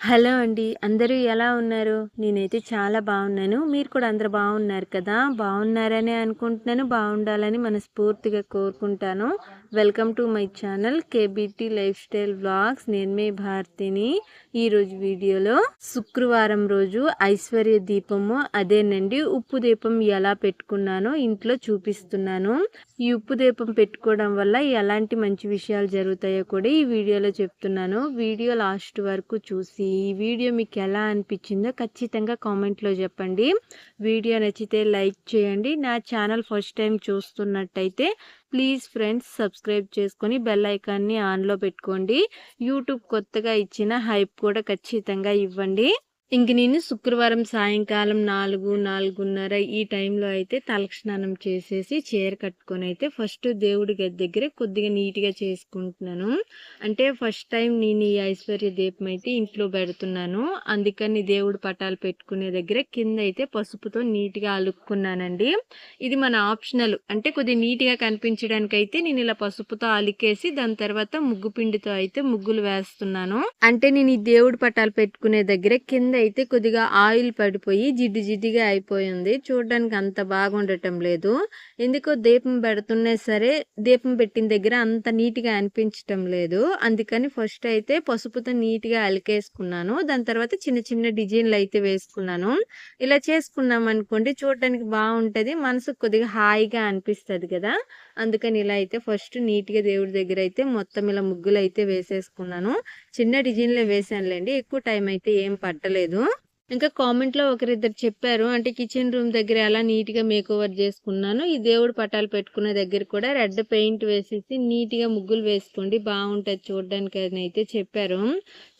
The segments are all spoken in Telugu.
హలో అండి. అందరూ ఎలా ఉన్నారు? నేనైతే చాలా బాగున్నాను. మీరు కూడా అందరూ బాగున్నారు కదా! బాగున్నారనే అనుకుంటున్నాను. బాగుండాలని మనస్ఫూర్తిగా కోరుకుంటాను. Welcome to my channel KBT life style vlogs. నేను మీ భారతిని. ఈరోజు వీడియోలో శుక్రవారం రోజు ఐశ్వర్య దీపము అదేనండి ఉప్పు దీపం ఎలా పెట్టుకున్నానో ఇంట్లో చూపిస్తున్నాను. ఈ ఉప్పు దీపం పెట్టుకోవడం వల్ల ఎలాంటి మంచి విషయాలు జరుగుతాయో కూడా ఈ వీడియోలో చెప్తున్నాను. వీడియో లాస్ట్ వరకు చూసి ఈ వీడియో మీకు ఎలా అనిపించిందో ఖచ్చితంగా కామెంట్లో చెప్పండి. వీడియో నచ్చితే లైక్ చేయండి. నా ఛానల్ ఫస్ట్ టైం చూస్తున్నట్టయితే ప్లీజ్ ఫ్రెండ్స్ సబ్స్క్రైబ్ చేసుకొని బెల్ ఐకాన్ని ఆన్లో పెట్టుకోండి. యూట్యూబ్ కొత్తగా ఇచ్చిన హైప్ కూడా ఖచ్చితంగా ఇవ్వండి. ఇంక నేను శుక్రవారం సాయంకాలం 4:30 ఈ టైంలో అయితే తలస్నానం చేసేసి చీర కట్టుకొని అయితే ఫస్ట్ దేవుడి గది దగ్గర కొద్దిగా నీట్గా చేసుకుంటున్నాను. అంటే ఫస్ట్ టైం నేను ఈ ఐశ్వర్య దీపం అయితే ఇంట్లో పెడుతున్నాను. అందుకని దేవుడి పటాలు పెట్టుకునే దగ్గర కింద అయితే పసుపుతో నీట్గా అలుక్కున్నానండి. ఇది మన ఆప్షనల్, అంటే కొద్దిగా నీట్గా కనిపించడానికి అయితే నేను ఇలా పసుపుతో అలికేసి దాని తర్వాత ముగ్గు పిండితో అయితే ముగ్గులు వేస్తున్నాను. అంటే నేను ఈ దేవుడి పటాలు పెట్టుకునే దగ్గర కింద అయితే కొద్దిగా ఆయిల్ పడిపోయి జిడ్డుగా అయిపోయింది. చూడడానికి అంత బాగుండటం లేదు. ఎందుకో దీపం పెడుతున్నా సరే దీపం పెట్టిన దగ్గర అంత నీట్గా అనిపించటం లేదు. అందుకని ఫస్ట్ అయితే పసుపుతో నీట్గా అలికేసుకున్నాను. దాని తర్వాత చిన్న డిజైన్లు అయితే వేసుకున్నాను. ఇలా చేసుకున్నాం అనుకోండి చూడటానికి బాగుంటది, మనసుకు కొద్దిగా హాయిగా అనిపిస్తుంది కదా. అందుకని ఇలా అయితే ఫస్ట్ నీట్గా దేవుడి దగ్గర అయితే మొత్తం ఇలా ముగ్గులు అయితే వేసేసుకున్నాను. చిన్న డిజైన్లే వేసానులేండి, ఎక్కువ టైం అయితే ఏం పట్టలేదు. ఇంకా కామెంట్లో ఒకరిద్దరు చెప్పారు, అంటే కిచెన్ రూమ్ దగ్గర ఎలా నీట్గా మేక్ ఓవర్ చేసుకున్నాను, ఈ దేవుడు పటాలు పెట్టుకునే దగ్గర కూడా రెడ్ పెయింట్ వేసేసి నీట్గా ముగ్గులు వేసుకోండి బాగుంటుంది చూడడానికి అని అయితే చెప్పారు.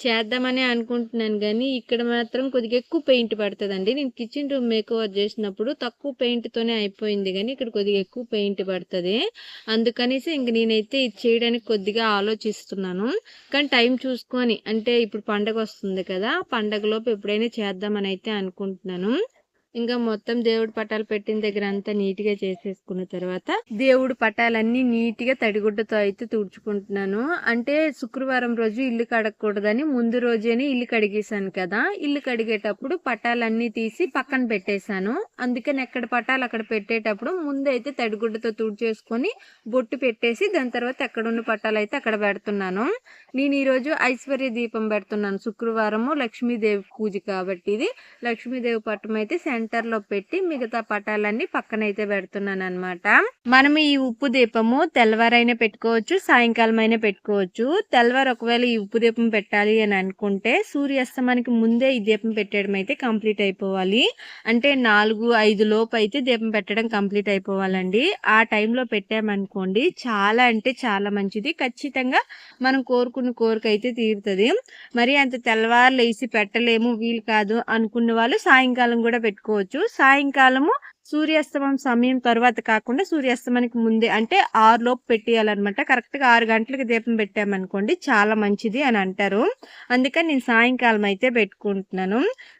చేద్దామని అనుకుంటున్నాను కానీ ఇక్కడ మాత్రం కొద్దిగా ఎక్కువ పెయింట్ పడుతుందండి. నేను కిచెన్ రూమ్ మేక్ ఓవర్ చేసినప్పుడు తక్కువ పెయింట్తోనే అయిపోయింది, కానీ ఇక్కడ కొద్దిగా ఎక్కువ పెయింట్ పడుతుంది. అందుకనేసి ఇంక నేనైతే ఇది చేయడానికి కొద్దిగా ఆలోచిస్తున్నాను. కానీ టైం చూసుకొని, అంటే ఇప్పుడు పండగ వస్తుంది కదా, పండగలోపు ఎప్పుడైనా చేద్దామని అయితే అనుకుంటున్నాను. ఇంకా మొత్తం దేవుడి పటాలు పెట్టిన దగ్గర అంతా నీట్గా చేసేసుకున్న తర్వాత దేవుడి పటాలన్నీ నీట్గా తడిగుడ్డతో అయితే తుడుచుకుంటున్నాను. అంటే శుక్రవారం రోజు ఇల్లు కడగకూడదని ముందు రోజేనే ఇల్లు కడిగేశాను కదా. ఇల్లు కడిగేటప్పుడు పటాలన్నీ తీసి పక్కన పెట్టేశాను. అందుకని ఎక్కడ పటాలు అక్కడ పెట్టేటప్పుడు ముందు అయితే తడిగుడ్డతో తుడిచేసుకొని బొట్టు పెట్టేసి దాని తర్వాత ఎక్కడున్న పటాలు అయితే అక్కడ పెడుతున్నాను. నేను ఈరోజు ఐశ్వర్య దీపం పెడుతున్నాను. శుక్రవారము లక్ష్మీదేవి పూజ కాబట్టి ఇది లక్ష్మీదేవి పట్టం అయితే సెంటర్లో పెట్టి మిగతా పటాలన్నీ పక్కనైతే పెడుతున్నాను అనమాట. మనం ఈ ఉప్పు దీపము తెల్లవారైనా పెట్టుకోవచ్చు, సాయంకాలం అయినా పెట్టుకోవచ్చు. తెల్లవారు ఒకవేళ ఈ ఉప్పు దీపం పెట్టాలి అని అనుకుంటే సూర్యాస్తమానికి ముందే ఈ దీపం పెట్టడం అయితే కంప్లీట్ అయిపోవాలి. అంటే 4-5 లోపు అయితే దీపం పెట్టడం కంప్లీట్ అయిపోవాలండి. ఆ టైంలో పెట్టామనుకోండి చాలా అంటే చాలా మంచిది. ఖచ్చితంగా మనం కోరుకున్న కోరిక అయితే తీరుతుంది. మరి అంత తెల్లవారు లేసి పెట్టలేము వీలు కాదు అనుకున్న వాళ్ళు సాయంకాలం కూడా పెట్టుకోవచ్చు. సాయంకాలము సూర్యాస్తమం సమయం తర్వాత కాకుండా సూర్యాస్తమానికి ముందే, అంటే 6 లోపు పెట్టేయాలన్నమాట. కరెక్ట్గా 6 గంటలకు దీపం పెట్టామనుకోండి చాలా మంచిది అని అంటారు. అందుకని నేను సాయంకాలం అయితే పెట్టుకుంటున్నాను.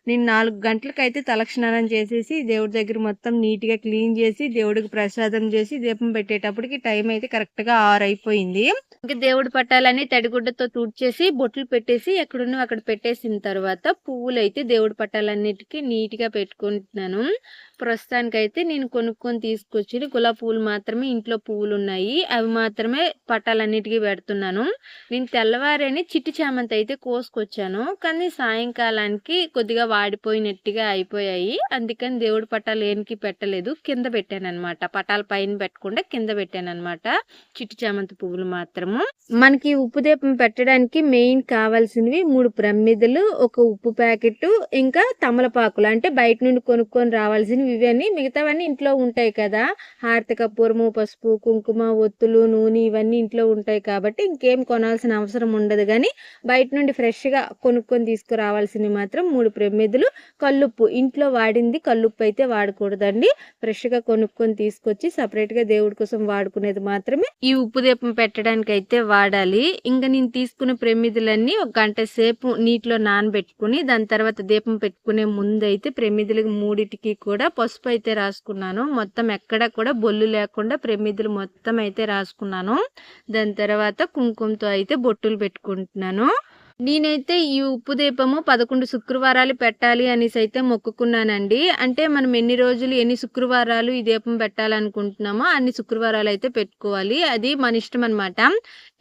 నేను 4 గంటలకు అయితే తలస్నానం చేసేసి దేవుడి దగ్గర మొత్తం నీట్గా క్లీన్ చేసి దేవుడికి ప్రసాదం చేసి దీపం పెట్టేటప్పటికి టైం అయితే కరెక్ట్గా 6 అయిపోయింది. ఇంకా దేవుడి పట్టాలని తడిగుడ్డతో తుడిచేసి బొట్లు పెట్టేసి ఎక్కడున్నా అక్కడ పెట్టేసిన తర్వాత పువ్వులు అయితే దేవుడి పట్టాలన్నిటికీ నీట్గా పెట్టుకుంటున్నాను. ప్రస్తుతానికైతే నేను కొనుక్కొని తీసుకొచ్చి గులాబీ పువ్వులు మాత్రమే ఇంట్లో పువ్వులు ఉన్నాయి, అవి మాత్రమే పట్టాలన్నిటికీ పెడుతున్నాను. నేను తెల్లవారని చిట్టి చామంతి అయితే కోసుకొచ్చాను, కానీ సాయంకాలానికి కొద్దిగా వాడిపోయినట్టుగా అయిపోయాయి. అందుకని దేవుడి పట్టాలు ఏనికి పెట్టలేదు, కింద పెట్టాను అనమాట. పటాల పైన పెట్టకుండా కింద పెట్టాను అనమాట చిట్టి చామంతి పువ్వులు మాత్రము. మనకి ఉప్పు దీపం పెట్టడానికి మెయిన్ కావాల్సినవి 3 ప్రమిదలు, ఒక ఉప్పు ప్యాకెట్, ఇంకా తమలపాకులు, అంటే బయట నుండి కొనుక్కొని రావాల్సినవి ఇవన్నీ. మిగతావన్నీ ఇంట్లో ఉంటాయి కదా, హారతి కర్పూరము, పసుపు, కుంకుమ, ఒత్తులు, నూనె ఇవన్నీ ఇంట్లో ఉంటాయి కాబట్టి ఇంకేం కొనాల్సిన అవసరం ఉండదు. కానీ బయట నుండి ఫ్రెష్గా కొనుక్కొని తీసుకురావాల్సినవి మాత్రం 3 ప్రమిదలు, కల్లుప్పు. ఇంట్లో వాడింది కల్లుప్పు అయితే వాడకూడదండి, ఫ్రెష్గా కొనుక్కొని తీసుకొచ్చి సపరేట్గా దేవుడి కోసం వాడుకునేది మాత్రమే ఈ ఉప్పు దీపం పెట్టడానికి అయితే వాడాలి. ఇంకా నేను తీసుకున్న ప్రమిదలన్నీ 1 గంట సేపు నీటిలో నానబెట్టుకుని దాని తర్వాత దీపం పెట్టుకునే ముందు అయితే ప్రమిదలకు 3టికి కూడా పసుపు అయితే రాసుకున్నాను. మొత్తం ఎక్కడ కూడా బొల్లు లేకుండా ప్రమిదలు మొత్తం అయితే రాసుకున్నాను. దాని తర్వాత కుంకుమతో అయితే బొట్టులు పెట్టుకుంటున్నాను. నేనైతే ఈ ఉప్పు దీపము 11 శుక్రవారాలు పెట్టాలి అనేసి అయితే మొక్కుకున్నానండి. అంటే మనం ఎన్ని రోజులు, ఎన్ని శుక్రవారాలు ఈ దీపం పెట్టాలనుకుంటున్నామో అన్ని శుక్రవారాలు అయితే పెట్టుకోవాలి. అది మన ఇష్టం అనమాట.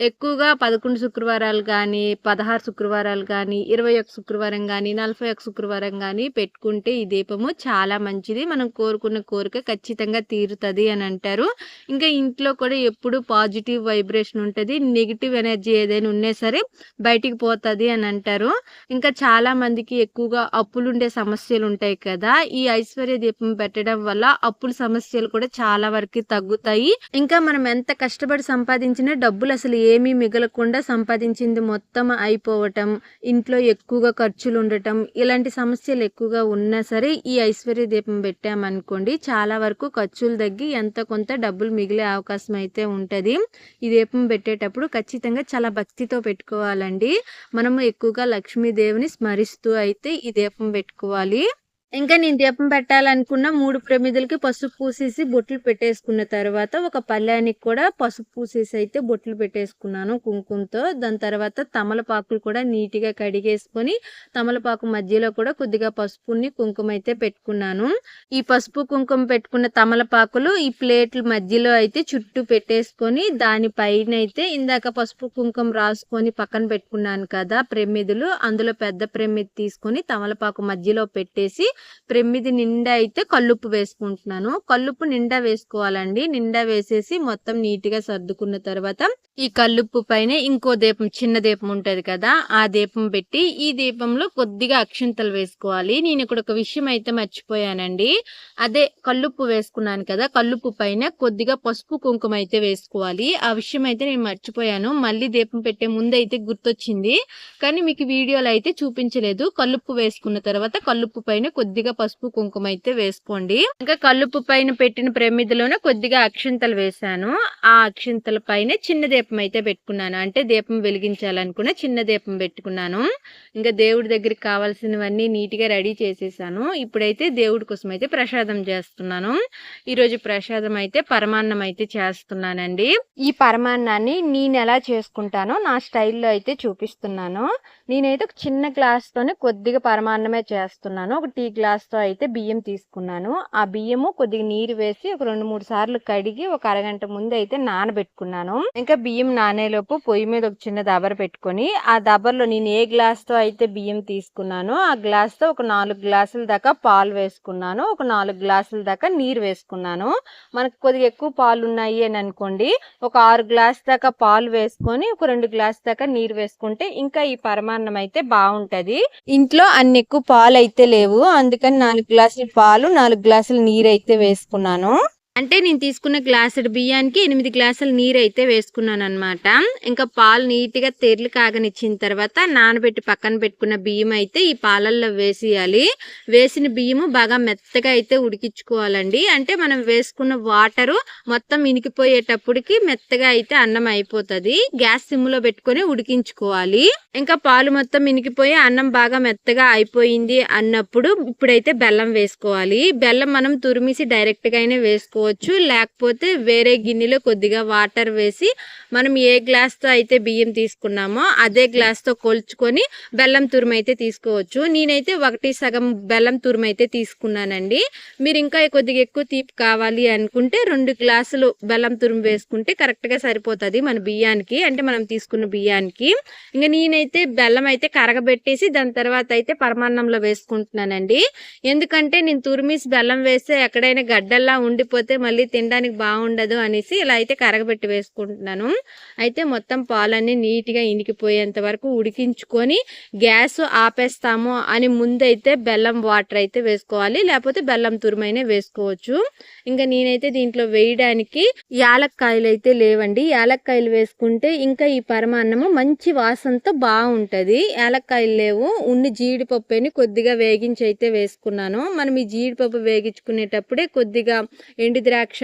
ఎక్కువగా 11 శుక్రవారాలు గానీ, 16 శుక్రవారాలు గానీ, 21 శుక్రవారం గానీ, 41 శుక్రవారం గానీ పెట్టుకుంటే ఈ దీపము చాలా మంచిది. మనం కోరుకున్న కోరిక ఖచ్చితంగా తీరుతది అని అంటారు. ఇంకా ఇంట్లో కూడా ఎప్పుడు పాజిటివ్ వైబ్రేషన్ ఉంటది. నెగెటివ్ ఎనర్జీ ఏదైనా ఉన్నా సరే బయటికి పోతది అని అంటారు. ఇంకా చాలా మందికి ఎక్కువగా అప్పులుండే సమస్యలు ఉంటాయి కదా. ఈ ఐశ్వర్య దీపం పెట్టడం వల్ల అప్పుల సమస్యలు కూడా చాలా వరకు తగ్గుతాయి. ఇంకా మనం ఎంత కష్టపడి సంపాదించిన డబ్బులు అసలు ఏమీ మిగలకుండా సంపాదించింది మొత్తం అయిపోవటం, ఇంట్లో ఎక్కువగా ఖర్చులు ఉండటం, ఇలాంటి సమస్యలు ఎక్కువగా ఉన్నా సరే ఈ ఐశ్వర్య దీపం పెట్టామనుకోండి చాలా వరకు ఖర్చులు తగ్గి ఎంత కొంత డబ్బులు మిగిలే అవకాశం అయితే ఉంటది. ఈ దీపం పెట్టేటప్పుడు ఖచ్చితంగా చాలా భక్తితో పెట్టుకోవాలండి. మనము ఎక్కువగా లక్ష్మీదేవిని స్మరిస్తూ అయితే ఈ దీపం పెట్టుకోవాలి. ఇంకా నేను దీపం పెట్టాలనుకున్న 3 ప్రమిదలకి పసుపు పూసేసి బొట్లు పెట్టేసుకున్న తర్వాత ఒక పళ్ళానికి కూడా పసుపు పూసేసి అయితే బొట్లు పెట్టేసుకున్నాను కుంకుమతో. దాని తర్వాత తమలపాకులు కూడా నీట్గా కడిగేసుకొని తమలపాకు మధ్యలో కూడా కొద్దిగా పసుపుని కుంకుమ అయితే పెట్టుకున్నాను. ఈ పసుపు కుంకుమ పెట్టుకున్న తమలపాకులు ఈ ప్లేట్ల మధ్యలో అయితే చుట్టూ పెట్టేసుకొని దానిపైన అయితే ఇందాక పసుపు కుంకుమ రాసుకొని పక్కన పెట్టుకున్నాను కదా ప్రమిదలు, అందులో పెద్ద ప్రమిది తీసుకొని తమలపాకు మధ్యలో పెట్టేసి ప్రమిది నిండా అయితే కల్లుప్పు వేసుకుంటున్నాను. కల్లుప్పు నిండా వేసుకోవాలండి. నిండా వేసేసి మొత్తం నీట్గా సర్దుకున్న తర్వాత ఈ కల్లుప్పు పైన ఇంకో దీపం, చిన్న దీపం ఉంటది కదా, ఆ దీపం పెట్టి ఈ దీపంలో కొద్దిగా అక్షింతలు వేసుకోవాలి. నేను ఇక్కడ ఒక విషయం అయితే మర్చిపోయానండి. అదే కల్లుప్పు వేసుకున్నాను కదా, కల్లుప్పు పైన కొద్దిగా పసుపు కుంకుమ అయితే వేసుకోవాలి. ఆ విషయం అయితే నేను మర్చిపోయాను. మళ్ళీ దీపం పెట్టే ముందు అయితే గుర్తొచ్చింది, కానీ మీకు వీడియోలో అయితే చూపించలేదు. కల్లుప్పు వేసుకున్న తర్వాత కల్లుప్పు పైన కొద్దిగా పసుపు కుంకుమ అయితే వేసుకోండి. ఇంకా కల్లుప్పు పైన పెట్టిన ప్రమిదలోనే కొద్దిగా అక్షింతలు వేసాను. ఆ అక్షింతల పైన చిన్న దీపం అయితే పెట్టుకున్నాను. అంటే దీపం వెలిగించాలనుకున్న చిన్న దీపం పెట్టుకున్నాను. ఇంకా దేవుడి దగ్గరికి కావాల్సినవన్నీ నీట్గా రెడీ చేసేసాను. ఇప్పుడైతే దేవుడి కోసం అయితే ప్రసాదం చేస్తున్నాను. ఈరోజు ప్రసాదం అయితే పరమాన్నం అయితే చేస్తున్నానండి. ఈ పరమాన్నాన్ని నేను ఎలా చేసుకుంటానో నా స్టైల్లో అయితే చూపిస్తున్నాను. నేనైతే ఒక చిన్న గ్లాస్తోనే కొద్దిగా పరమాన్నమే చేస్తున్నాను. ఒక టీ గ్లాస్తో అయితే బియ్యం తీసుకున్నాను. ఆ బియ్యము కొద్దిగా నీరు వేసి ఒక 2-3 సార్లు కడిగి ఒక అరగంట ముందు అయితే నానబెట్టుకున్నాను. ఇంకా బియ్యం నానేలోపు పొయ్యి మీద ఒక చిన్న దబర పెట్టుకొని ఆ దబర్లో నేను ఏ గ్లాస్తో అయితే బియ్యం తీసుకున్నానో ఆ గ్లాస్తో ఒక 4 గ్లాసుల దాకా పాలు వేసుకున్నాను. ఒక 4 గ్లాసుల దాకా నీరు వేసుకున్నాను. మనకు కొద్దిగా ఎక్కువ పాలు ఉన్నాయి అని అనుకోండి, ఒక 6 గ్లాస్ దాకా పాలు వేసుకొని ఒక 2 గ్లాస్ దాకా నీరు వేసుకుంటే ఇంకా ఈ పరమాన్నం అయితే బాగుంటది. ఇంట్లో అన్ని ఎక్కువ పాలు అయితే లేవు, అందుకని 4 గ్లాసుల పాలు 4 గ్లాసుల నీరు అయితే వేసుకున్నాను. అంటే నేను తీసుకున్న గ్లాసుడు బియ్యానికి 8 గ్లాసుల నీరు అయితే వేసుకున్నాను అనమాట. ఇంకా పాలు నీట్గా తెరలు కాగనిచ్చిన తర్వాత నానబెట్టి పక్కన పెట్టుకున్న బియ్యం అయితే ఈ పాలల్లో వేసేయాలి. వేసిన బియ్యము బాగా మెత్తగా అయితే ఉడికించుకోవాలండి. అంటే మనం వేసుకున్న వాటరు మొత్తం ఇనికిపోయేటప్పటికి మెత్తగా అయితే అన్నం అయిపోతుంది. గ్యాస్ సిమ్లో పెట్టుకొని ఉడికించుకోవాలి. ఇంకా పాలు మొత్తం ఇనికిపోయి అన్నం బాగా మెత్తగా అయిపోయింది అన్నప్పుడు ఇప్పుడైతే బెల్లం వేసుకోవాలి. బెల్లం మనం తురిమిసి డైరెక్ట్గా అయినా వేసుకోవాలి, లేకపోతే వేరే గిన్నెలో కొద్దిగా వాటర్ వేసి మనం ఏ గ్లాస్తో అయితే బియ్యం తీసుకున్నామో అదే గ్లాస్తో కొలుచుకొని బెల్లం తురుము అయితే తీసుకోవచ్చు. నేనైతే 1 బెల్లం తురుము అయితే తీసుకున్నానండి. మీరు ఇంకా కొద్దిగా ఎక్కువ తీపి కావాలి అనుకుంటే 2 గ్లాసులు బెల్లం తురుము వేసుకుంటే కరెక్ట్గా సరిపోతుంది మన బియ్యానికి, అంటే మనం తీసుకున్న బియ్యానికి. ఇంకా నేనైతే బెల్లం అయితే కరగబెట్టేసి దాని తర్వాత అయితే పరమాన్నంలో వేసుకుంటున్నానండి. ఎందుకంటే నేను తురిమేసి బెల్లం వేస్తే ఎక్కడైనా గడ్డల్లా ఉండిపోతే మళ్ళీ తినడానికి బాగుండదు అనేసి ఇలా అయితే కరగబెట్టి వేసుకుంటున్నాను. అయితే మొత్తం పాలన్నీ నీట్గా ఇనికిపోయేంత వరకు ఉడికించుకొని గ్యాస్ ఆపేస్తాము అని ముందైతే బెల్లం వాటర్ అయితే వేసుకోవాలి, లేకపోతే బెల్లం తురుమైనా వేసుకోవచ్చు. ఇంకా నేనైతే దీంట్లో వేయడానికి యాలక్కాయలు అయితే లేవండి. యాలక్కాయలు వేసుకుంటే ఇంకా ఈ పరమాన్నము మంచి వాసనతో బాగుంటుంది. యాలక్కాయలు లేవు, ఉన్ని జీడిపప్పుని కొద్దిగా వేగించి అయితే వేసుకున్నాను. మనం ఈ జీడిపప్పు వేగించుకునేటప్పుడే కొద్దిగా ఎండు ద్రాక్ష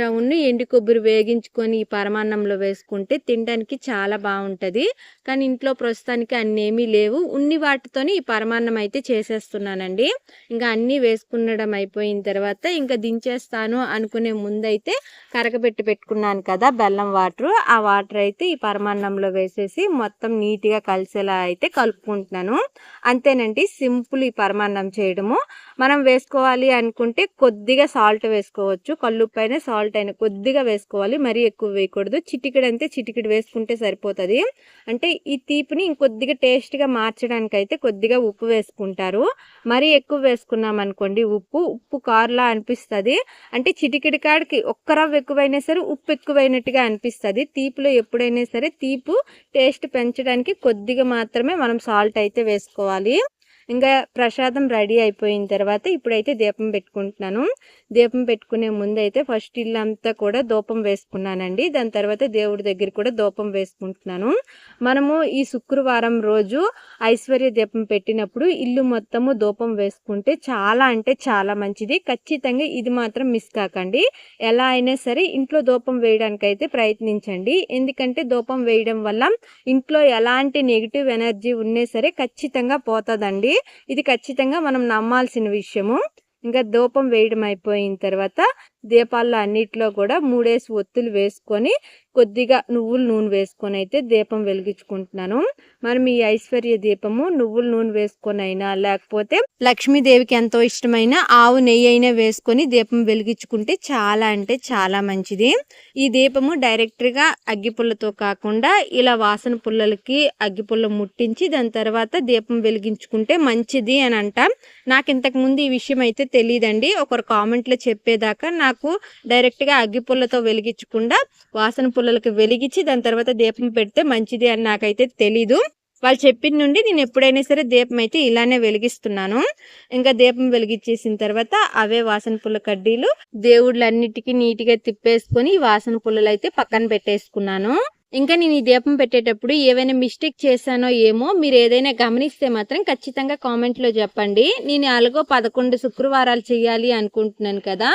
ఎండు కొబ్బరి వేగించుకొని ఈ పరమాన్నంలో వేసుకుంటే తినడానికి చాలా బాగుంటుంది. కానీ ఇంట్లో ప్రస్తుతానికి అన్నేమీ లేవు. ఉన్ని వాటితోని ఈ పరమాన్నం అయితే చేసేస్తున్నానండి. ఇంకా అన్నీ వేసుకునడం అయిపోయిన తర్వాత ఇంకా దించేస్తాను అనుకునే ముందైతే కరగబెట్టి పెట్టుకున్నాను కదా బెల్లం వాటర్, ఆ వాటర్ అయితే ఈ పరమాన్నంలో వేసేసి మొత్తం నీట్గా కలిసేలా అయితే కలుపుకుంటున్నాను. అంతేనండి, సింపుల్ ఈ పరమాన్నం చేయడము. మనం వేసుకోవాలి అనుకుంటే కొద్దిగా సాల్ట్ వేసుకోవచ్చు. కల్లుప్పైన సాల్ట్ అయినా కొద్దిగా వేసుకోవాలి, మరీ ఎక్కువ వేయకూడదు. చిటికెడు వేసుకుంటే సరిపోతుంది. అంటే ఈ తీపిని ఇంకొద్దిగా టేస్ట్గా మార్చడానికి అయితే కొద్దిగా ఉప్పు వేసుకుంటారు. మరీ ఎక్కువ వేసుకున్నాం అనుకోండి ఉప్పు కారులా అనిపిస్తుంది. అంటే చిటికెడి కాడికి ఒక్క రవ్వ ఎక్కువైనా సరే ఉప్పు ఎక్కువైనట్టుగా అనిపిస్తుంది. తీపిలో ఎప్పుడైనా సరే తీపు టేస్ట్ పెంచడానికి కొద్దిగా మాత్రమే మనం సాల్ట్ అయితే వేసుకోవాలి. ఇంకా ప్రసాదం రెడీ అయిపోయిన తర్వాత ఇప్పుడైతే దీపం పెట్టుకుంటున్నాను. దీపం పెట్టుకునే ముందు అయితే ఫస్ట్ ఇల్లంతా కూడా ధూపం వేసుకున్నానండి. దాని తర్వాత దేవుడి దగ్గర కూడా ధూపం వేసుకుంటున్నాను. మనము ఈ శుక్రవారం రోజు ఐశ్వర్య దీపం పెట్టినప్పుడు ఇల్లు మొత్తము ధూపం వేసుకుంటే చాలా అంటే చాలా మంచిది. ఖచ్చితంగా ఇది మాత్రం మిస్ కాకండి. ఎలా అయినా సరే ఇంట్లో ధూపం వేయడానికి అయితే ప్రయత్నించండి. ఎందుకంటే ధూపం వేయడం వల్ల ఇంట్లో ఎలాంటి నెగిటివ్ ఎనర్జీ ఉన్నా సరే ఖచ్చితంగా పోతుందండి. ఇది ఖచ్చితంగా మనం నమ్మాల్సిన విషయము. ఇంకా ధూపం వేయడం అయిపోయిన తర్వాత దీపాల్లో అన్నిట్లో కూడా 3 ఒత్తులు వేసుకొని కొద్దిగా నువ్వుల నూనె వేసుకొని అయితే దీపం వెలిగించుకుంటున్నాను. మనం ఈ ఐశ్వర్య దీపము నువ్వుల నూనె వేసుకొని అయినా లేకపోతే లక్ష్మీదేవికి ఎంతో ఇష్టమైన ఆవు నెయ్యి అయినా వేసుకొని దీపం వెలిగించుకుంటే చాలా అంటే చాలా మంచిది. ఈ దీపము డైరెక్ట్గా అగ్గిపుల్లతో కాకుండా ఇలా వాసన పుల్లలకి అగ్గిపుల్ల ముట్టించి దాని తర్వాత దీపం వెలిగించుకుంటే మంచిది అని అంట. నాకు ఇంతకు ముందు ఈ విషయం అయితే తెలియదండి. ఒకరు కామెంట్లో చెప్పేదాకా నాకు డైరెక్ట్గా అగ్గిపుల్లతో వెలిగించకుండా వాసన పుల్లలకి వెలిగించి దాని తర్వాత దీపం పెడితే మంచిది అని నాకైతే తెలీదు. వాళ్ళు చెప్పిన నుండి నేను ఎప్పుడైనా సరే దీపం అయితే ఇలానే వెలిగిస్తున్నాను. ఇంకా దీపం వెలిగించేసిన తర్వాత అవే వాసన పుల్ల కడ్డీలు దేవుళ్ళన్నిటికీ నీట్గా తిప్పేసుకొని వాసన పుల్లలు అయితే పక్కన పెట్టేసుకున్నాను. ఇంకా నేను ఈ దీపం పెట్టేటప్పుడు ఏవైనా మిస్టేక్ చేశానో ఏమో మీరు ఏదైనా గమనిస్తే మాత్రం ఖచ్చితంగా కామెంట్లో చెప్పండి. నేను అలాగో 11 శుక్రవారాలు చేయాలి అనుకుంటున్నాను కదా.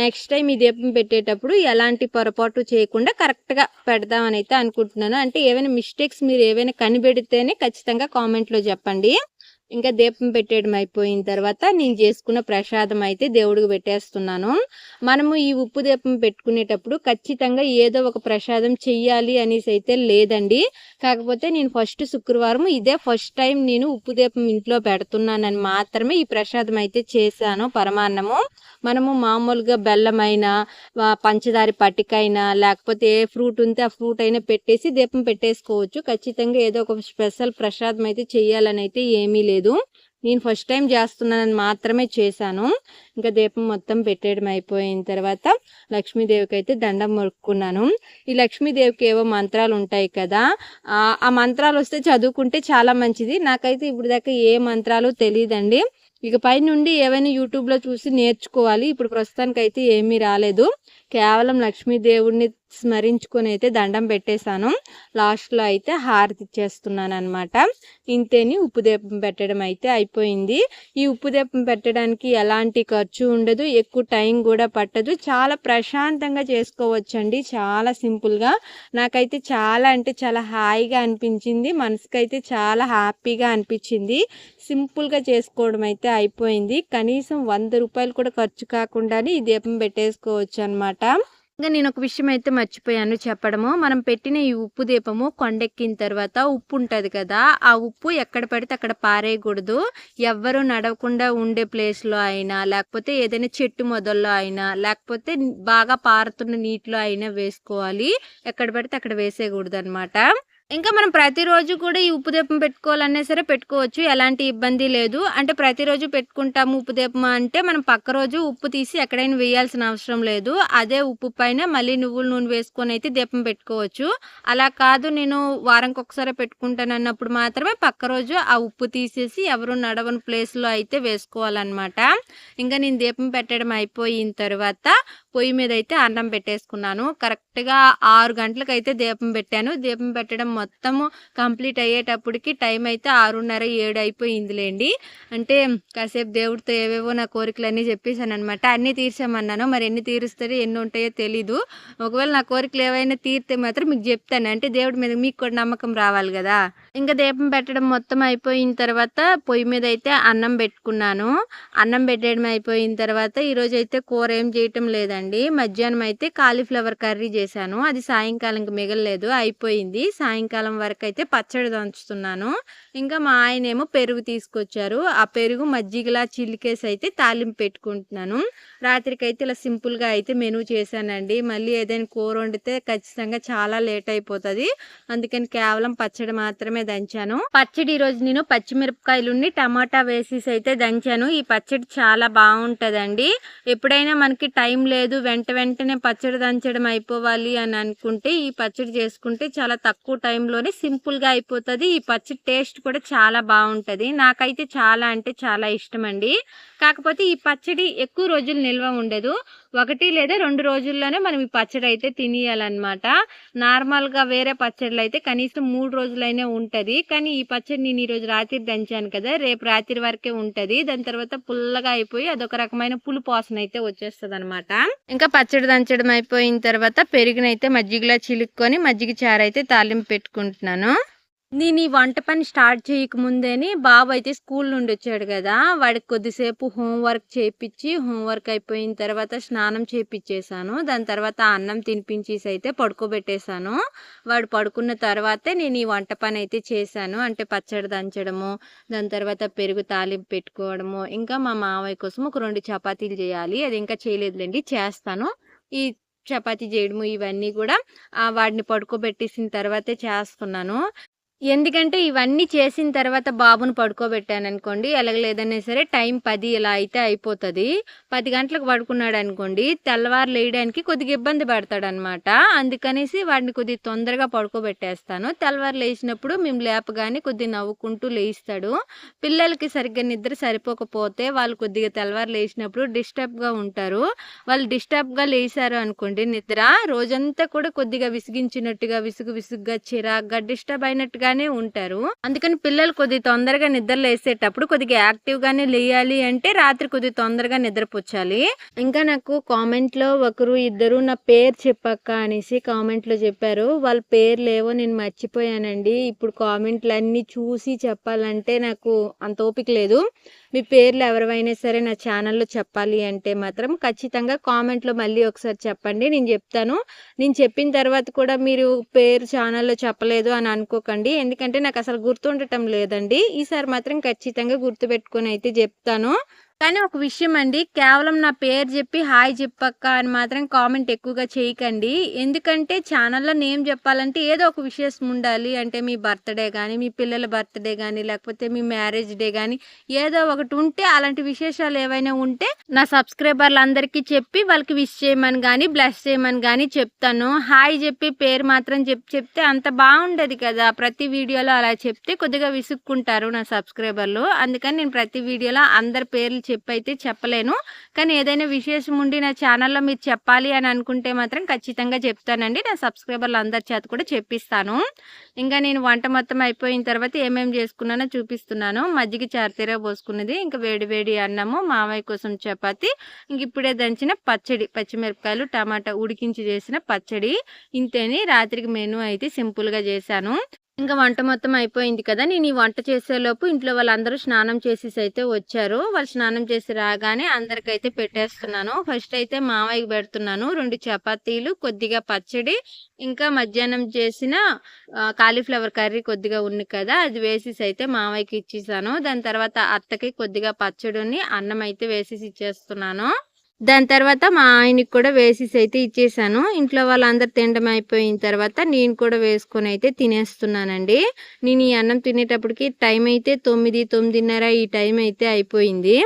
నెక్స్ట్ టైం ఈ దీపం పెట్టేటప్పుడు ఎలాంటి పొరపాటు చేయకుండా కరెక్ట్గా పెడదామని అయితే అనుకుంటున్నాను. అంటే ఏవైనా మిస్టేక్స్ మీరు ఏవైనా కనిపెడితేనే ఖచ్చితంగా కామెంట్లో చెప్పండి. ఇంకా దీపం పెట్టేయడం అయిపోయిన తర్వాత నేను చేసుకున్న ప్రసాదం అయితే దేవుడికి పెట్టేస్తున్నాను. మనము ఈ ఉప్పు దీపం పెట్టుకునేటప్పుడు ఖచ్చితంగా ఏదో ఒక ప్రసాదం చెయ్యాలి అనేసి అయితే లేదండి. కాకపోతే నేను ఫస్ట్ శుక్రవారం ఇదే ఫస్ట్ టైం నేను ఉప్పు దీపం ఇంట్లో పెడుతున్నానని మాత్రమే ఈ ప్రసాదం అయితే చేశాను పరమాన్నము. మనము మామూలుగా బెల్లమైనా పంచదార పట్టికైనా లేకపోతే ఏ ఫ్రూట్ ఉంటే ఆ ఫ్రూట్ అయినా పెట్టేసి దీపం పెట్టేసుకోవచ్చు. ఖచ్చితంగా ఏదో ఒక స్పెషల్ ప్రసాదం అయితే చెయ్యాలని అయితే ఏమీ లేదు. నేను ఫస్ట్ టైం చేస్తున్నానని మాత్రమే చేశాను. ఇంకా దీపం మొత్తం పెట్టేయడం అయిపోయిన తర్వాత లక్ష్మీదేవికి అయితే దండం మొక్కుకున్నాను. ఈ లక్ష్మీదేవికి ఏవో మంత్రాలు ఉంటాయి కదా, ఆ మంత్రాలు వస్తే చదువుకుంటే చాలా మంచిది. నాకైతే ఇప్పుడు దాకా ఏ మంత్రాలు తెలియదండి. ఇక పై నుండి ఏవైనా యూట్యూబ్లో చూసి నేర్చుకోవాలి. ఇప్పుడు ప్రస్తుతానికి అయితే ఏమీ రాలేదు. కేవలం లక్ష్మీదేవుడిని స్మరించుకొని అయితే దండం పెట్టేశాను. లాస్ట్లో అయితే హారతి ఇచ్చేస్తున్నాను అనమాట. ఇంతేని ఉప్పు దీపం పెట్టడం అయితే అయిపోయింది. ఈ ఉప్పు దీపం పెట్టడానికి ఎలాంటి ఖర్చు ఉండదు, ఎక్కువ టైం కూడా పట్టదు. చాలా ప్రశాంతంగా చేసుకోవచ్చండి, చాలా సింపుల్గా. నాకైతే చాలా అంటే చాలా హాయిగా అనిపించింది, మనసుకైతే చాలా హ్యాపీగా అనిపించింది. సింపుల్గా చేసుకోవడం అయితే అయిపోయింది. కనీసం 100 రూపాయలు కూడా ఖర్చు కాకుండానే ఈ దీపం పెట్టేసుకోవచ్చు అనమాట. ఇంకా నేను ఒక విషయం అయితే మర్చిపోయాను చెప్పడము. మనం పెట్టిన ఈ ఉప్పు దీపము కొండెక్కిన తర్వాత ఉప్పు ఉంటుంది కదా, ఆ ఉప్పు ఎక్కడ పడితే అక్కడ పారేయకూడదు. ఎవ్వరూ నడవకుండా ఉండే ప్లేస్లో అయినా లేకపోతే ఏదైనా చెట్టు మొదల్లో అయినా లేకపోతే బాగా పారుతున్న నీటిలో అయినా వేసుకోవాలి. ఎక్కడ పడితే అక్కడ వేసేయకూడదు అనమాట. ఇంకా మనం ప్రతిరోజు కూడా ఈ ఉప్పు దీపం పెట్టుకోవాలన్నా సరే పెట్టుకోవచ్చు, ఎలాంటి ఇబ్బంది లేదు. అంటే ప్రతిరోజు పెట్టుకుంటాము ఉప్పు దీపం అంటే మనం పక్క రోజు ఉప్పు తీసి ఎక్కడైనా వేయాల్సిన అవసరం లేదు. అదే ఉప్పు పైన మళ్ళీ నువ్వుల నూనె వేసుకొని అయితే దీపం పెట్టుకోవచ్చు. అలా కాదు నేను వారంకి ఒకసారి పెట్టుకుంటాను అన్నప్పుడు మాత్రమే పక్క రోజు ఆ ఉప్పు తీసేసి ఎవరు నడవని ప్లేస్లో అయితే వేసుకోవాలన్నమాట. ఇంకా నేను దీపం పెట్టడం అయిపోయిన తర్వాత పొయ్యి మీద అయితే అన్నం పెట్టేసుకున్నాను. కరెక్ట్‌గా 6 గంటలకైతే దీపం పెట్టాను. దీపం పెట్టడం మొత్తము కంప్లీట్ అయ్యేటప్పటికి టైం అయితే 6:30, 7 అయిపోయిందిలేండి. అంటే కాసేపు దేవుడితో ఏవేవో నా కోరికలన్నీ చెప్పేసాననమాట. అన్నీ తీర్చామన్నాను. మరి ఎన్ని తీరుస్తాడో ఎన్ని ఉంటాయో తెలీదు. ఒకవేళ నా కోరికలు ఏవైనా తీరితే మాత్రం మీకు చెప్తాను. అంటే దేవుడి మీద మీకు కూడా నమ్మకం రావాలి కదా! ఇంకా దీపం పెట్టడం మొత్తం అయిపోయిన తర్వాత పొయ్యి మీద అయితే అన్నం పెట్టుకున్నాను. అన్నం పెట్టేయడం అయిపోయిన తర్వాత ఈరోజైతే కూర ఏం చేయటం లేదండి. మధ్యాహ్నం అయితే కాలీఫ్లవర్ కర్రీ చేశాను. అది సాయంకాలంకి మిగలలేదు, అయిపోయింది. సాయంకాలం వరకు అయితే పచ్చడి దంచుతున్నాను. ఇంకా మా ఆయనేమో పెరుగు తీసుకొచ్చారు. ఆ పెరుగు మజ్జిగలా చిలికేసి అయితే తాలింపు పెట్టుకుంటున్నాను. రాత్రికైతే ఇలా సింపుల్గా అయితే మెనూ చేశానండి. మళ్ళీ ఏదైనా కూర వండితే ఖచ్చితంగా చాలా లేట్ అయిపోతుంది. అందుకని కేవలం పచ్చడి మాత్రమే దంచాను. పచ్చడి ఈరోజు నేను పచ్చిమిరపకాయలుని టమాటా వేసేసి అయితే దంచాను. ఈ పచ్చడి చాలా బాగుంటుందండి. ఎప్పుడైనా మనకి టైం లేదు, వెంటనే పచ్చడి దంచడం అయిపోవాలి అని అనుకుంటే ఈ పచ్చడి చేసుకుంటే చాలా తక్కువ టైంలోనే సింపుల్గా అయిపోతుంది. ఈ పచ్చడి టేస్ట్ కూడా చాలా బాగుంటుంది. నాకైతే చాలా అంటే చాలా ఇష్టం అండి. కాకపోతే ఈ పచ్చడి ఎక్కువ రోజులు నిల్వ ఉండదు. 1 లేదా 2 రోజుల్లోనే మనం ఈ పచ్చడి అయితే తినేయాలన్నమాట. నార్మల్గా వేరే పచ్చళ్ళు అయితే కనీసం 3 రోజులైనా ఉంటుంది. కానీ ఈ పచ్చడి నేను ఈరోజు రాత్రి దంచాను కదా, రేపు రాత్రి వరకే ఉంటుంది. దాని తర్వాత పుల్లగా అయిపోయి అదొక రకమైన పులుపు వాసన అయితే వచ్చేస్తుంది అనమాట. ఇంకా పచ్చడి దంచడం అయిపోయిన తర్వాత పెరుగునైతే మజ్జిగలా చిలుక్కొని మజ్జిగ చారు అయితే తాలింపు పెట్టుకుంటున్నాను. నేను ఈ వంట పని స్టార్ట్ చేయకముందేని బాబు అయితే స్కూల్ నుండి వచ్చాడు కదా, వాడికి కొద్దిసేపు హోంవర్క్ చేయించి హోంవర్క్ అయిపోయిన తర్వాత స్నానం చేయించేసాను. దాని తర్వాత అన్నం తినిపించేసి అయితే పడుకోబెట్టేశాను. వాడు పడుకున్న తర్వాతే నేను ఈ వంట పని అయితే చేశాను. అంటే పచ్చడి దంచడము, దాని తర్వాత పెరుగు తాలింపు పెట్టుకోవడము, ఇంకా మా మావయ్య కోసం ఒక 2 చపాతీలు చేయాలి. అది ఇంకా చేయలేదులేండి, చేస్తాను. ఈ చపాతీ చేయడము ఇవన్నీ కూడా వాడిని పడుకోబెట్టేసిన తర్వాతే చేస్తున్నాను. ఎందుకంటే ఇవన్నీ చేసిన తర్వాత బాబుని పడుకోబెట్టాననుకోండి, ఎలాగలేదన్నా సరే టైం 10 ఇలా అయితే అయిపోతుంది. 10 గంటలకు పడుకున్నాడు అనుకోండి, తెల్లవారు లేయడానికి కొద్దిగా ఇబ్బంది పడతాడనమాట. అందుకనేసి వాడిని కొద్దిగా తొందరగా పడుకోబెట్టేస్తాను. తెల్లవారు లేచినప్పుడు మేము లేపగానే కొద్దిగా నవ్వుకుంటూ లేస్తాడు. పిల్లలకి సరిగ్గా నిద్ర సరిపోకపోతే వాళ్ళు కొద్దిగా తెల్లవారు లేచినప్పుడు డిస్టర్బ్గా ఉంటారు. వాళ్ళు డిస్టర్బ్గా లేచారు అనుకోండి, నిద్ర రోజంతా కూడా కొద్దిగా విసిగించినట్టుగా, విసుగుగా, చిరాగ్గా, డిస్టర్బ్ అయినట్టుగానే ఉంటారు. అందుకని పిల్లలు కొద్దిగా తొందరగా నిద్ర లేసేటప్పుడు కొద్దిగా యాక్టివ్ గానే లేయాలి అంటే రాత్రి కొద్దిగా తొందరగా నిద్రపుచ్చాలి. ఇంకా నాకు కామెంట్ లో ఒకరు ఇద్దరు నా పేరు చెప్పక్క అనేసి కామెంట్ లో చెప్పారు. వాళ్ళ పేర్లు ఏవో నేను మర్చిపోయానండి. ఇప్పుడు కామెంట్లు అన్ని చూసి చెప్పాలంటే నాకు అంత ఓపిక లేదు. మీ పేర్లు ఎవరివైనా సరే నా ఛానల్లో చెప్పాలి అంటే మాత్రం ఖచ్చితంగా కామెంట్లో మళ్ళీ ఒకసారి చెప్పండి, నేను చెప్తాను. నేను చెప్పిన తర్వాత కూడా మీరు పేరు ఛానల్లో చెప్పలేదు అని అనుకోకండి. ఎందుకంటే నాకు అసలు గుర్తుండటం లేదండి. ఈసారి మాత్రం ఖచ్చితంగా గుర్తుపెట్టుకొని అయితే చెప్తాను. కానీ ఒక విషయం అండి, కేవలం నా పేరు చెప్పి హాయ్ చెప్పక్క అని మాత్రం కామెంట్ ఎక్కువగా చేయకండి. ఎందుకంటే ఛానల్లో నేమ్ చెప్పాలంటే ఏదో ఒక విశేషం ఉండాలి. అంటే మీ బర్త్డే కానీ, మీ పిల్లల బర్త్డే కానీ, లేకపోతే మీ మ్యారేజ్ డే కానీ ఏదో ఒకటి ఉంటే, అలాంటి విశేషాలు ఏవైనా ఉంటే నా సబ్స్క్రైబర్లందరికీ చెప్పి వాళ్ళకి విష్ చేయమని కానీ, బ్లెస్ చేయమని కానీ చెప్తాను. హాయ్ చెప్పి పేరు మాత్రం చెప్తే అంత బాగుండదు కదా. ప్రతి వీడియోలో అలా చెప్తే కొద్దిగా విసుక్కుంటారు నా సబ్స్క్రైబర్లు. అందుకని నేను ప్రతి వీడియోలో అందరి పేర్లు చెప్పైతే చెప్పలేను. కానీ ఏదైనా విశేషం ఉండి నా ఛానల్లో మీరు చెప్పాలి అని అనుకుంటే మాత్రం ఖచ్చితంగా చెప్తానండి. నా సబ్స్క్రైబర్లు అందరి చేత కూడా చెప్పిస్తాను. ఇంకా నేను వంట మొత్తం అయిపోయిన తర్వాత ఏమేమి చేసుకున్నానో చూపిస్తున్నాను. మజ్జిగ చారుతీర పోసుకున్నది, ఇంకా వేడి అన్నము, మావయ్య కోసం చపాతి, ఇంక ఇప్పుడే దంచిన పచ్చడి, పచ్చిమిరపకాయలు టమాటా ఉడికించి చేసిన పచ్చడి. ఇంతేని రాత్రికి మెనూ అయితే సింపుల్గా చేశాను. ఇంకా వంట మొత్తం అయిపోయింది కదా, నేను ఈ వంట చేసేలోపు ఇంట్లో వాళ్ళందరూ స్నానం చేసేసి అయితే వచ్చారు. వాళ్ళు స్నానం చేసి రాగానే అందరికైతే పెట్టేస్తున్నాను. ఫస్ట్ అయితే మావయ్యకి పెడుతున్నాను 2 చపాతీలు, కొద్దిగా పచ్చడి, ఇంకా మధ్యాహ్నం చేసిన కాలీఫ్లవర్ కర్రీ కొద్దిగా ఉంది కదా, అది వేసేసి అయితే మావయ్యకి ఇచ్చేసాను. దాని తర్వాత అత్తకి కొద్దిగా పచ్చడిని అన్నం అయితే వేసేసి ఇచ్చేస్తున్నాను. దాని తర్వాత మా ఆయనకి కూడా వేసేసి అయితే ఇచ్చేసాను. ఇంట్లో వాళ్ళందరూ తినడం అయిపోయిన తర్వాత నేను కూడా వేసుకొని అయితే తినేస్తున్నానండి. నేను ఈ అన్నం తినేటప్పటికి టైం అయితే 9, 9:30 ఈ టైం అయితే అయిపోయింది.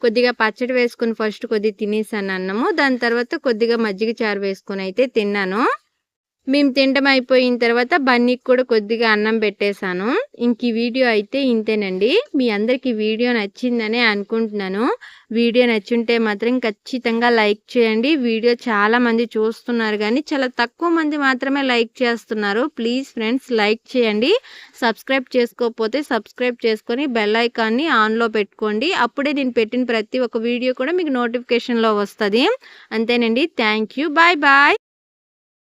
కొద్దిగా పచ్చడి వేసుకొని ఫస్ట్ కొద్దిగా తినేసాను అన్నము. దాని తర్వాత కొద్దిగా మజ్జిగ చారు వేసుకొని అయితే తిన్నాను. మేము తినటం అయిపోయిన తర్వాత బన్నీకి కూడా కొద్దిగా అన్నం పెట్టేశాను. ఇంక ఈ వీడియో అయితే ఇంతేనండి. మీ అందరికీ వీడియో నచ్చిందనే అనుకుంటున్నాను. వీడియో నచ్చుంటే మాత్రం ఖచ్చితంగా లైక్ చేయండి. వీడియో చాలామంది చూస్తున్నారు కానీ చాలా తక్కువ మంది మాత్రమే లైక్ చేస్తున్నారు. ప్లీజ్ ఫ్రెండ్స్ లైక్ చేయండి. సబ్స్క్రైబ్ చేసుకోకపోతే సబ్స్క్రైబ్ చేసుకొని బెల్ ఐకాన్ని ఆన్లో పెట్టుకోండి. అప్పుడే నేను పెట్టిన ప్రతి ఒక్క వీడియో కూడా మీకు నోటిఫికేషన్లో వస్తుంది. అంతేనండి. Thank you. Bye bye.